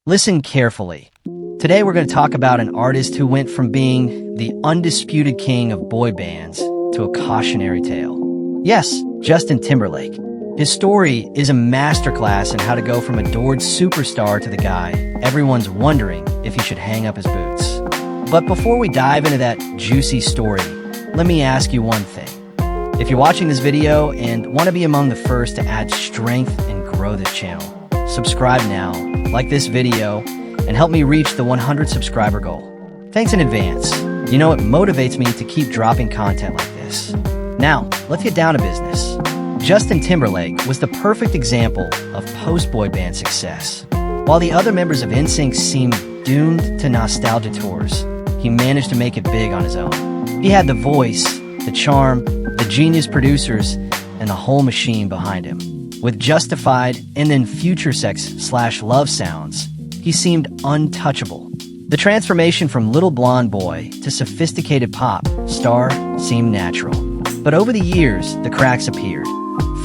Listen carefully. Today we're going to talk about an artist who went from being the undisputed king of boy bands to a cautionary tale. Yes, Justin Timberlake. His story is a masterclass in how to go from adored superstar to the guy everyone's wondering if he should hang up his boots. But before we dive into that juicy story, let me ask you one thing. If you're watching this video and want to be among the first to add strength and grow this channel, subscribe now, like this video, and help me reach the 100 subscriber goal. Thanks in advance. You know, it motivates me to keep dropping content like this. Now, let's get down to business. Justin Timberlake was the perfect example of post-boy band success. While the other members of NSYNC seemed doomed to nostalgia tours, he managed to make it big on his own. He had the voice, the charm, the genius producers, and the whole machine behind him. With Justified and then Future Sex/Love Sounds, he seemed untouchable. The transformation from little blonde boy to sophisticated pop star seemed natural. But over the years, the cracks appeared.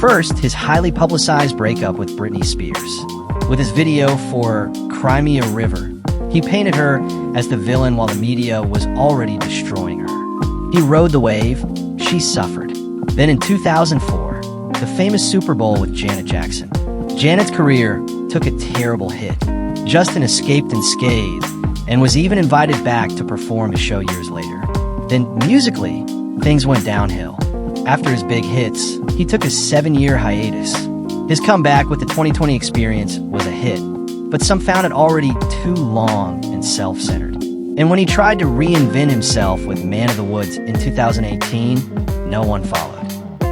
First, his highly publicized breakup with Britney Spears. With his video for Cry Me a River, he painted her as the villain while the media was already destroying her. He rode the wave, she suffered. Then in 2004, the famous Super Bowl with Janet Jackson. Janet's career took a terrible hit. Justin escaped unscathed and was even invited back to perform his show years later. Then musically, things went downhill. After his big hits, he took a 7-year hiatus. His comeback with the 2020 Experience was a hit, but some found it already too long and self-centered. And when he tried to reinvent himself with Man of the Woods in 2018, no one followed.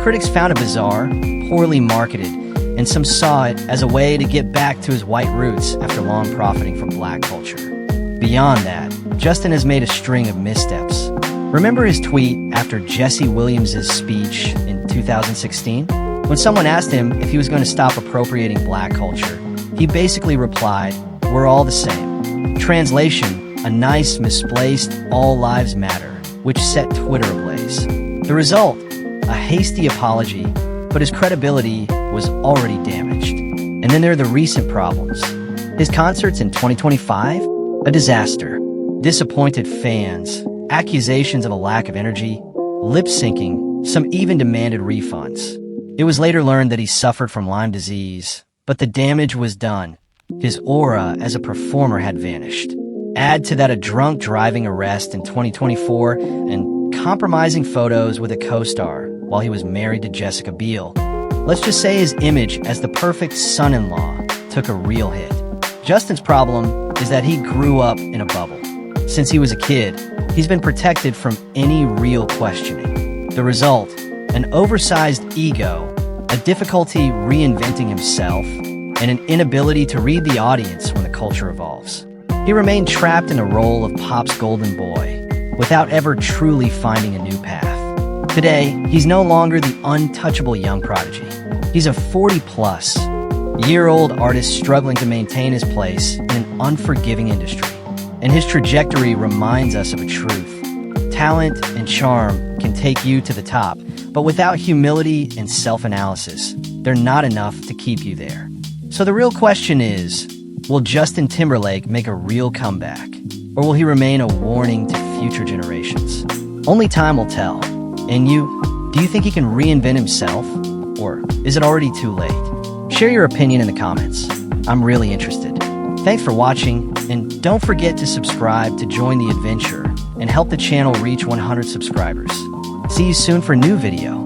Critics found it bizarre, poorly marketed, and some saw it as a way to get back to his white roots after long profiting from black culture. Beyond that, Justin has made a string of missteps. Remember his tweet after Jesse Williams' speech in 2016? When someone asked him if he was going to stop appropriating black culture, he basically replied, "We're all the same." Translation, a nice misplaced "all lives matter," which set Twitter ablaze. The result? A hasty apology, but his credibility was already damaged. And then there are the recent problems. His concerts in 2025? A disaster. Disappointed fans, accusations of a lack of energy, lip-syncing, some even demanded refunds. It was later learned that he suffered from Lyme disease, but the damage was done. His aura as a performer had vanished. Add to that a drunk driving arrest in 2024 and compromising photos with a co-star while he was married to Jessica Biel. Let's just say his image as the perfect son-in-law took a real hit. Justin's problem is that he grew up in a bubble. Since he was a kid, he's been protected from any real questioning. The result? An oversized ego, a difficulty reinventing himself, and an inability to read the audience when the culture evolves. He remained trapped in a role of pop's golden boy, without ever truly finding a new path. Today, he's no longer the untouchable young prodigy. He's a 40-plus-year-old artist struggling to maintain his place in an unforgiving industry. And his trajectory reminds us of a truth. Talent and charm can take you to the top, but without humility and self-analysis, they're not enough to keep you there. So the real question is, will Justin Timberlake make a real comeback? Or will he remain a warning to future generations? Only time will tell. And you, do you think he can reinvent himself? Or is it already too late? Share your opinion in the comments. I'm really interested. Thanks for watching, and don't forget to subscribe to join the adventure and help the channel reach 100 subscribers. See you soon for a new video.